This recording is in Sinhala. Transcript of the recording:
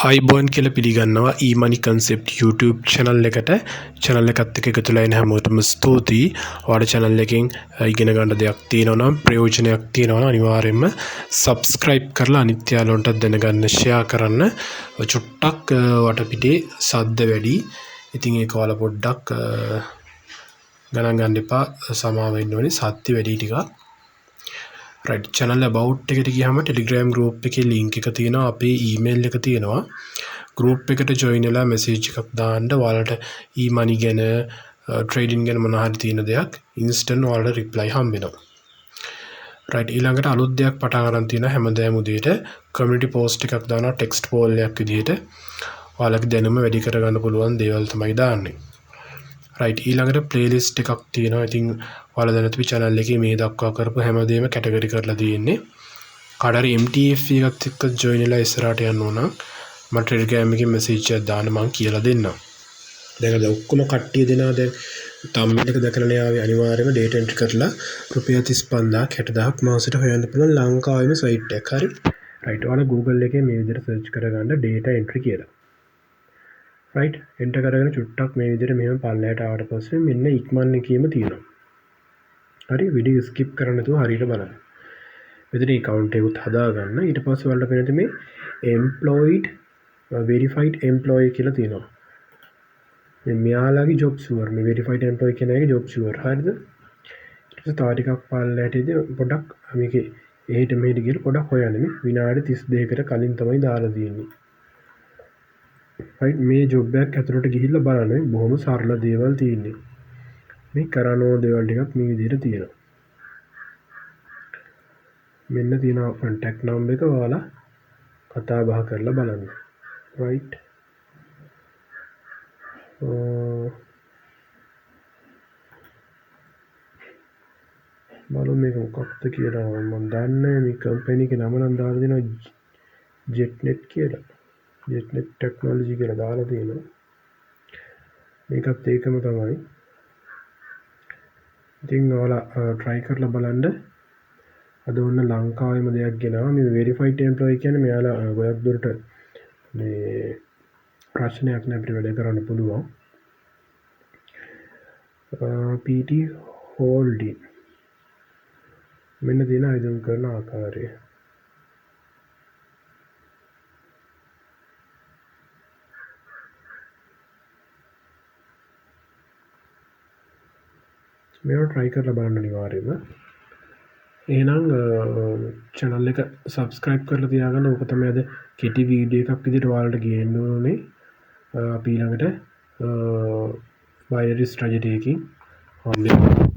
අයිබෝන් කියලා පිළිගන්නවා e-money concept YouTube channel එකට channel එකත් එක්ක එකතු වෙලා ඉන්න හැමෝටම ස්තුතියි. ඔයාලට channel එකෙන් ඉගෙන ගන්න දෙයක් තියෙනවා නම් ප්‍රයෝජනයක් තියෙනවා නම් අනිවාර්යයෙන්ම subscribe කරලා අනිත් යාළුවන්ටත් දැනගන්න share කරන්න. චුට්ටක් වටපිටේ සද්ද වැඩි. ඉතින් ඒක ඔයාලා පොඩ්ඩක් ගණන් ගන්න එපා. සමාව වෙන්න ඕනේ සද්ද වැඩි ටිකක්. right channel about එකට ගියාම Telegram group එකේ link එක තියෙනවා අපේ email එක තියෙනවා group එකට join වෙලා message එකක් දාන්න ඔයාලට e-money ගැන trading ගැන මොනවා හරි තියෙන දෙයක් instant ඔයාලට reply හම්බ වෙනවා right ඊළඟට අලුත් දෙයක් පටන් ගන්න තියෙනවා හැමදාම උදේට community post එකක් දානවා text poll එකක් විදිහට ඔයාලගේ දැනුම වැඩි කරගන්න පුළුවන් දේවල් තමයි දාන්නේ right ඊළඟට playlist එකක් තියෙනවා ඉතින් ඔයාලා දැනත් මේ channel එකේ මේ දක්වා කරපු හැමදේම කැටගරි කරලා තියෙන්නේ. කාට හරි MTFE එකත් එක්ක join වෙලා ඉස්සරහට යන්න ඕන මම Telegram එකේ message එකක් දාන්න මම කියලා දෙන්නම්. දැන් අද ඔක්කොම කට්ටිය දෙනා දැන් thumbnail එක දැකලානේ ආවේ අනිවාර්යයෙන්ම data entry කරලා රුපියල් 35000 60000ක් මාසෙට හොයන්න පුළුවන් ලංකාවේම site එකක්. හරි. right ඔයාලා Google එකේ මේ විදිහට search කරගන්න data entry කියලා. right enter කරගෙන චුට්ටක් මේ විදිහට මෙහෙම පල්ලයට ආවට පස්සේ මෙන්න ඉක්මන් එකේම තියෙනවා. හරි වීඩියෝ ස්කිප් කරන්න නැතුව හරියට බලන්න. මෙතන account එකත් හදාගන්න. ඊට පස්සේ ඔයාලට පේනවා මේ employed verified employee කියලා තියෙනවා. මේ මෙයාලගේ job sure මේ verified employee කියන එකේ job sure හරිද? ඊට පස්සේ තව ටිකක් පල්ලයටදී පොඩක් මේකේ එහෙට මෙහෙට ගිහලා පොඩක් හොයන්න මේ විනාඩි 32කට කලින් තමයි දාලා තියෙන්නේ. right මේ job එකක් ඇතුළට ගිහිල්ලා බලන්න බොහොම සරල දේවල් තියෙන්නේ. මේ කරනව දේවල් ටිකක් මේ විදිහට තියෙනවා. මෙන්න තියෙනවා contact number එක ඔයාලා කතා බහ කරලා බලන්න. right. බලමු මේක මොකක්ද කියලා මම දන්නේ මේ කම්පැනි එකේ නම නම් දාලා දෙනවා jetnet කියලා. jetnet technology කියලා දාලා තියෙනවා. මේකත් ඒකම තමයි. ඉතින් ඔයාලා try කරලා බලන්න. අද ඔන්න ලංකාවේම දෙයක් ගෙනාවා. මේ verified employee කියන්නේ මෙයාලා ගොඩක් දුරට මේ ප්‍රශ්නයක් නෑ අපිට වැඩ කරන්න පුළුවන්. PT holding මෙන්න දින ආයතන කරන ආකාරය. මේවා try කරලා බලන්න අනිවාර්යයෙන්ම. එහෙනම් channel එක subscribe කරලා තියාගන්න. ඕක තමයි අද කෙටි වීඩියෝ එකක් විදිහට ඔයාලට ගේන්න ඕනේ. අපි ඊළඟට binary strategy එකකින් හම්බෙමු.